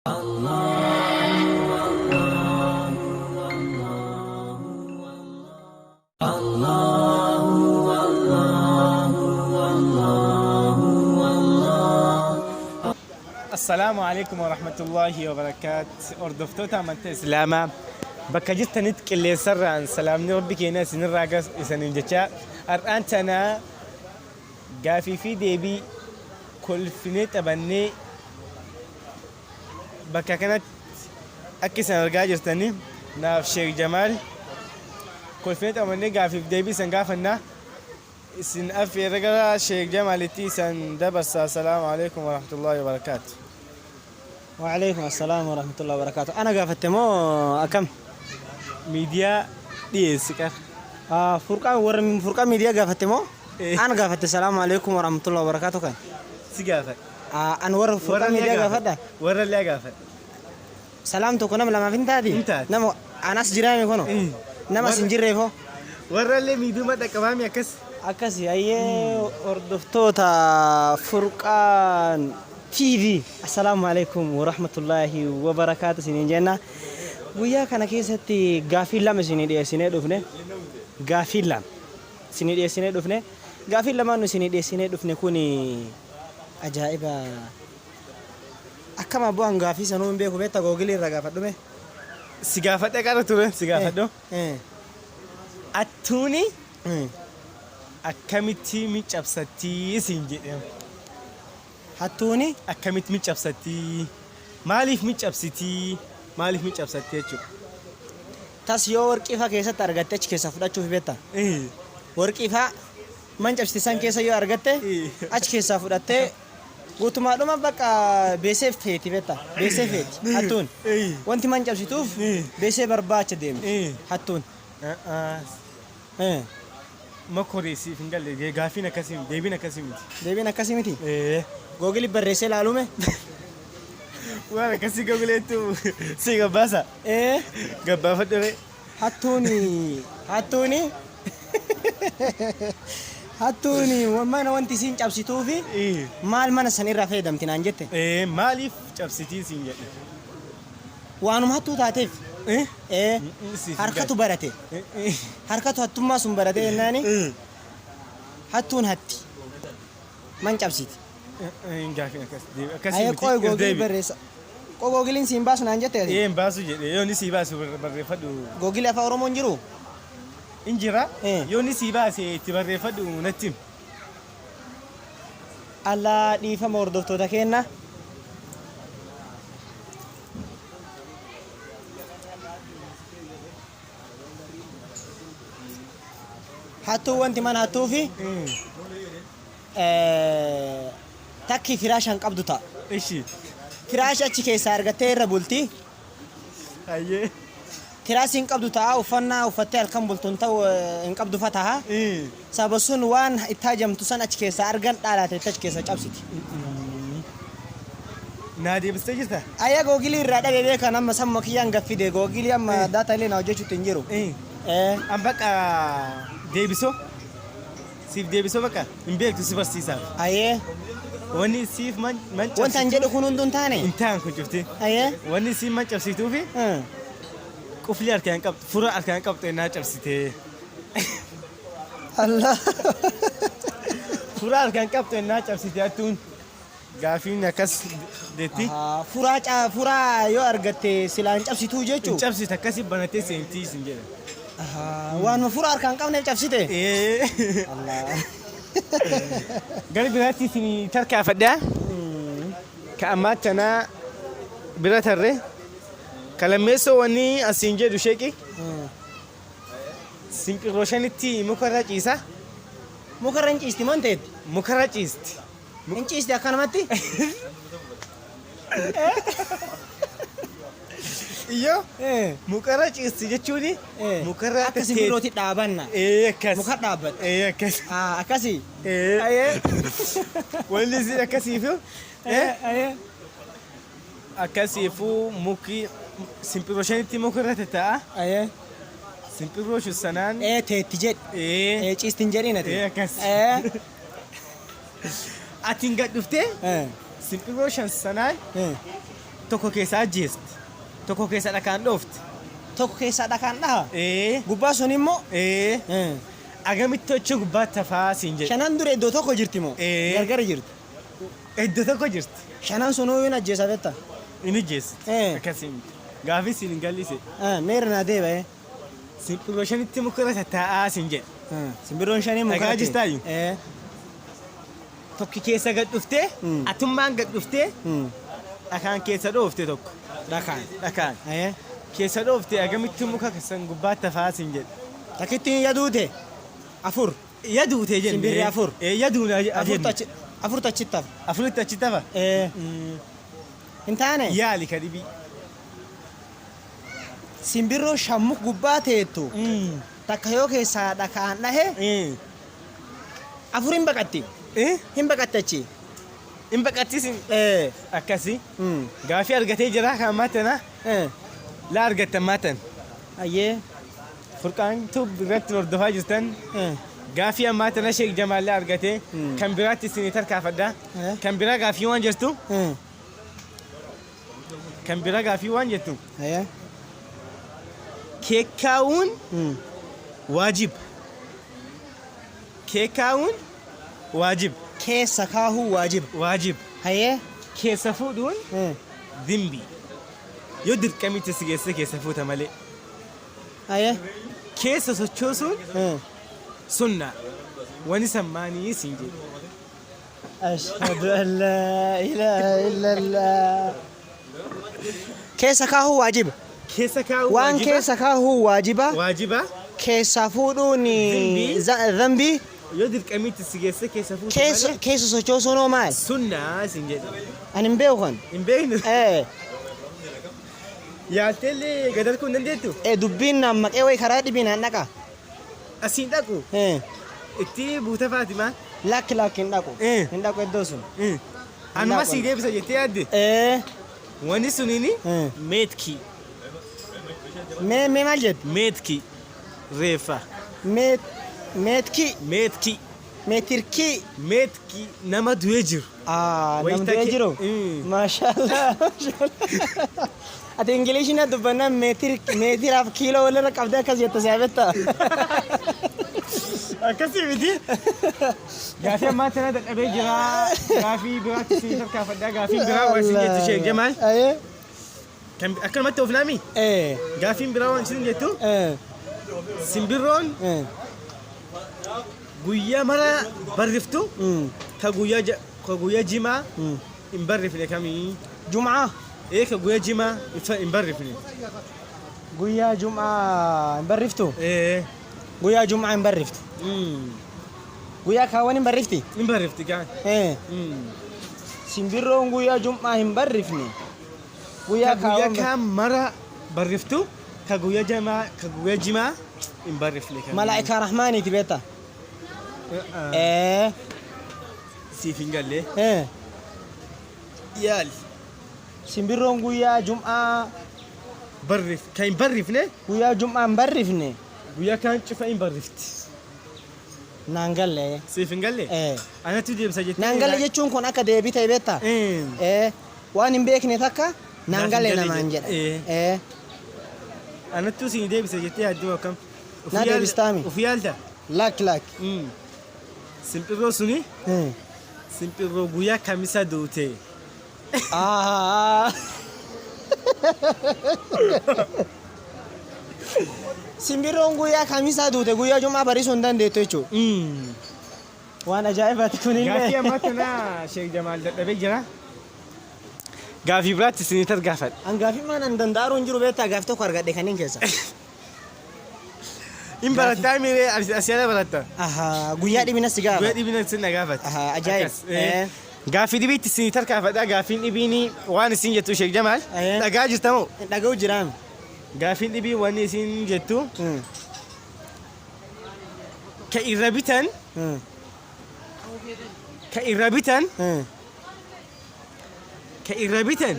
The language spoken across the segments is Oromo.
السلام عليكم ورحمة الله وبركاته. أردفتوتا من إسلاما بكا جست نتك اللي سر عن سلام ربك ناس نراقص إسان جتا أرأنتنا قافي في ديبي كل فينيت أبني بكا كانت أكي سنرقا جرتني ناف شيخ جمال كل فينيت أبني قافي في ديبي سنقافنا سن أفي رقا شيخ جمال تي سن دبس. السلام عليكم ورحمة الله وبركاته. وعليكم السلام ورحمة الله وبركاته. أنا قافت مو أكم ميديا دي سكر فرقة ميديا قافت مو أنا قافت السلام عليكم ورحمة الله وبركاته كان سيقافت أنا فرقة ميديا قافت ده ورا اللي قافت سلامتو كنا لما فين تادي انت نمو أنا سجرامي كنو نما سنجري فو ورا اللي ميدو ما تكمام يا كس أكسي أيه أردفتوتا فرقان TV. Assalamualaikum warahmatullahi wabarakatuh. Sini jenna. Buya kana keessatti gaafii lama sini dhiyeessinee dhufne. Gaafii lama sini dhiyeessinee dhufne. Gaafii lamaan sini dhiyeessinee dhufne kuni ajaa'iba. Akkama bu'aan gaafii sanuu hin beeku beektaa googilii irraa gaafadhume. Si gaafadhe qara ture si gaafadhu. Attuuni akkamitti miccabsattii siin jedhama. Hattuuni akkamitti miccabsattii maaliif miccabsitii maaliif miccabsattee jechuudha. Tas yoo warqii faa keessatti argatte achi keessa fudhachuuf beektaa. Warqii faa mancabsiisan keessa yoo argatte achi keessaa fudhattee guutumaadhuma bakka beesee feeti beektaa. Beesee feeti hattuun wanti mancabsituuf beesee barbaacha deemti hattuun. Makoreesiif hin galle gaafiin akkasii deebiin akkasii miti. Deebiin akkasii miti. Googilii barreessee laalume. Waan akkasii googileetu si gabbaasa. Gabbaafadhure. Hattuuni mana wanti siin cabsituufi maal mana sanirraa fayyadamti naan jette. Maaliif cabsitii siin jedhe. Waanuma hattuu taateef. Harkatu barate. Harkatu hattummaa sun barate jennaani. Hattuun hatti. Man cabsiti. Aye qoy googilii barreessa. Qoy googiliin siin baasu naan jette. Hin baasu jedhe yoonni sii baasu barreeffadhu. Googilii afaan Oromoo hin jiru? Hin jira. Yoonni sii baase itti barreeffadhu natti himi. Allaa dhiifama hordoftoota keenna. Hattuu wanti mana hattuu fi takki firaashaan qabdu ta'a. Ishi. Firaash achi keessaa argattee irra bulti. Ayyee. Firaashiin qabdu ta'a uffannaa uffattee halkan bultuun ta'u hin qabdu fataha. Sababa sun waan itti hajamtu san achi keessaa argan dhaalaate achi keessa cabsiti. Naa deebistee jirta? Ayya googilii irraa dhabee beekan amma samma kiyyaan gaffide googilii amma daataa illee na hojjechuutti hin jiru. An bakka deebisoo siif deebisoo bakka hin beektu si barsiisaaf. Ayyee. Wanni siif mancabsituu. Wanta hin jedhu kun hunduu hin taane. Hin taane kun cufti. Ayyee. Wanni siif mancabsituu fi qufli harkaan qabdu fura harkaan qabdu ennaa cabsitee. Allah. Fura harkaan qabdu ennaa cabsitee hattuun gaafiin akkas deetti. Furaa yoo argatte silaan cabsituu jechuu. Cabsite akkasii banatee seentii sin jedha. Waan furaa harkaan qabneef cabsite. Allah. Gari biraatti isin tarkaafadhaa. Ka ammaa tanaa bira tarree. Ka lammeessoo wanni asiin jedhu sheeqi. Sinqirroo shanitti mukarra ciisa. Mukarra hin ciisti moo hin ta'etti? Mukarra ciisti. Hin ciisti akkanumatti? Iyyoo mukarra ciisti jechuuni mukarra akka sibiiloti dhaabanna. Akkas. Muka dhaabbat. Akkas. Akkasii. Wanni isin akkasiifu. Akkasiifu muki simpirroo shanitti mukarra tatta'a. Simpirroo sanaan. Teetti jedhi. Ciisti hin jedhin ati. Akkas. Ati hin gadhuftee simpirroo shan sanaan tokko keessa ajjeesti. Tokko keessa dhakaan dhoofti. Tokko keessaa dhakaan dhaha. Gubbaa sun immoo. Agamitti hojii gubbaa tafaa siin jedhe. Shanan dura iddoo tokko jirti moo? Gargara jirti. Iddoo tokko jirti. Shanan sunuu hin ajjeesa betta. Hin ajjeesti. Akkasiin gaafii siin hin gallise. Meera naa deebi'ee. Simbirroo shanitti mukarra tattaa'aa siin jedhe. Simbirroon shanii mukarra. Dhagaa jirtaayu. Tokki keessa gad dhuftee atummaan gad dhuftee dhakaan keessa dhoofte tokko. Dhakaan. Keessa dhoofte agamitti muka san gubbaa tafaa siin jedhe. Takkitti yaduute. Afur. Yaduute jenne. Simbirri afur. Yaduun Afur tachitti hafa. Afuritti achi tafa. Hin taane. Yaali ka dhibii. Simbirroo shammuk gubbaa teettu. Takka yoo keessaa dhakaan dhahe. Afur hin baqatti. Hin baqatti achi. Hin baqattisin. Akkasi. Gaafii argatee jira kan maatana. La argattan maatan. Ayyee. Furqaan irratti hordofaa jirtan. Gaafii ammaa tana Sheek Jamaallee argatee kan biraatti isin tarkaafadha. Kan biraa gaafii waan jirtu. Kan biraa gaafii waan jettu. Keekkaawuun waajib. Keekkaawuun waajib. Keessa kaahuu waajib. Waajib. Hayyee. Keessa fuudhuun dimbi. Yoo dirqamitti si geesse keessa fuuta malee. Hayyee. Keessa sochoosuun sunna. Wani sammaanii siin jedhu. Ashhadu an laa ilaaha illallah. Keessa kaahuu waajiba. Keessa kaahuu waan waajiba. keessa kaahuu waajiba. Waajiba. Keessa fuudhuun dhanbii. Yoo dirqamitti si geesse keessa fuuta malee. Keessa sochoosuun hoo maal? Sunna siin jedhu. Ani hin beeku kan. Hin beeknu. Yaalteellee gadar kun dandeettu? Dubbiin naan maqee wayi karaa dhibiin aan dhaqa. Asiin dhaqu. Itti buuta Faatimaa. Lakki hin dhaqu. Hin dhaqu iddoo sun. Anuma sii deebisa jettee yaadde? Wani suniini meetkii. Mee maal jettu? Meetkii. Reeffa. Meetkii. Meetkii. Meetirkii. Meetkii nama du'ee jiru. Nama du'ee jiru? Maashaallah. Ati Ingiliishiin dubbannaan meetiraaf kiiloo walirra qabdee akkas jetta saabetta. Akkasii miti. Gaafii ammaa tana dadhabee jira. Gaafii biraatti siin tarkaafadhaa. Gaafiin biraa waan siin jettu Sheek Jamaal. Akkanumatti of laami? Gaafiin biraa waan siin jettu? Simbirroon guyyaa mara barriftu ka guyyaa jimaa hin barrifne kamii. Jum'aa. Ka guyyaa jimaa hin barrifne. Guyyaa Jum'aa hin barriftu? Guyyaa Jum'aa hin barriftu. Guyyaa kaawwan hin barrifti? Hin barrifti kaan. Simbirroon guyyaa Jum'aa hin barrifne. Guyyaa kaan mara barriftu ka guyyaa jimaa hin barrifne. Malaa'ikaa Rahmaaniiti beektaa? Siif hin galle. Yaali. Simbirroon guyyaa Jum'aa kan hin barrifne. Guyyaa Jum'aa hin barrifne. Guyyaa kaan cufa hin barrifti. Naan galle. Siif hin galle? Anatti deebisa jettee. Naan galle jechuun kun akka deebii ta'e beektaa? Waan hin beekne takka naan galle namaan jedha. Anattuu siin deebisa jettee yaadduu akkam? Na deebistaami. Uf yaalta? Lakki. Simbirroo suni? Simbirroo guyyaa kamisa duute. Simbirroon guyyaa kamisaa duute guyyaa Jum'aa barrisuu hin dandeettu jechuudha. Waan ajaa'ibaati kunillee. Gaafii ammaa kana Sheek Jamaal dadhabee jira. Gaafii biraatti isinii targaafadha. An gaafii maan an danda'aru hin jiru beektaa gaafii tokko argadhe kanneen keessa. Hin barattaa miiree asiyana baratta. Guyyaa dhibina si gaafa. Guyyaa dhibina si na gaafata. Ajaa'ib. Gaafii dhibiitti isinii tarkaafadha. Gaafiin dhibiin waan isin jettu Sheek Jamaal. Dhagaa jirta moo? Dhaga'u jiraam. Gaafiin dhibii waan isin jettu. Ka irra bitan. Ka irra bitan. Ka irra bitan.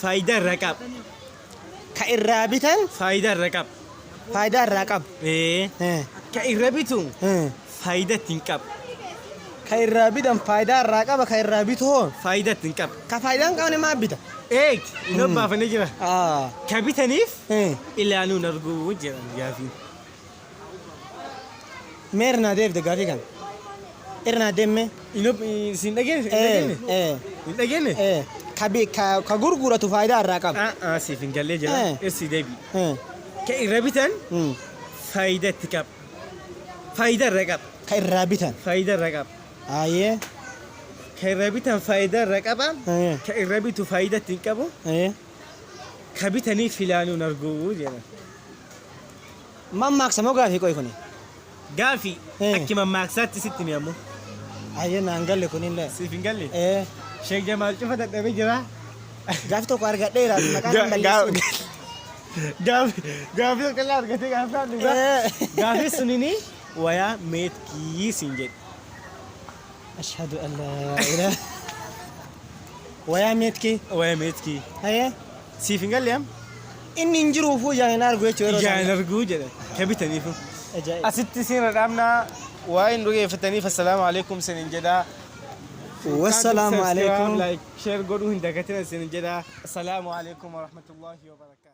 Faayidaa irraa qaba. Ka irraa bitan. Faayidaa irraa qaba. Faayidaa irraa qaba. Ka irra bitu. Faayidaa ittiin qaba. كايرا بيدن فايدة الراقبة كايرا بيتو فايدة تنكب كفايدة كمان ما بيتا ايك نوبا فنجرة آه كابيتانيف إيه إلا أنو نرجو وجرا يافين ميرنا ديف دقافي كان إرنا دمي إنوب سندجين إيه إيه سندجين إيه كبي كغرغرة فايدة الراقبة سيفين قال لي جرا إيه. إرسي دبي إيه كإرابيتان فايدة تكب فايدة رقب كايرا بيتن فايدة رقب آيه كإرابيتان فايدة رقب إيه كإرابيتو فايدة تنكبو إيه كابيتاني فيلانو نرجو وجرا ما ماكس مو غافي كوي كوني قافي إيه. أكيد ما ماكسات ستة ميامو آيه نانجل لكوني لا سيفين قال لي إيه شيخ جمال شوف هذا تبي جرا غافي تو كارغا ديرا مكان مليس قافي كلا أرجعتي قافي إيه قافي سنيني ويا ميت كي سنجد أشهد أن لا إله ويا ميتكي ويا ميت كي هيا سيفين قال لي أم إني نجرو فو جاي نار قوي تشورو جاي نرجو جرا كابيتاني فو أجاي أست سين رامنا وين رجع فتني فالسلام عليكم سننجدا والسلام عليكم لايك شير قولوا هندكتنا سننجدا السلام عليكم ورحمة الله وبركاته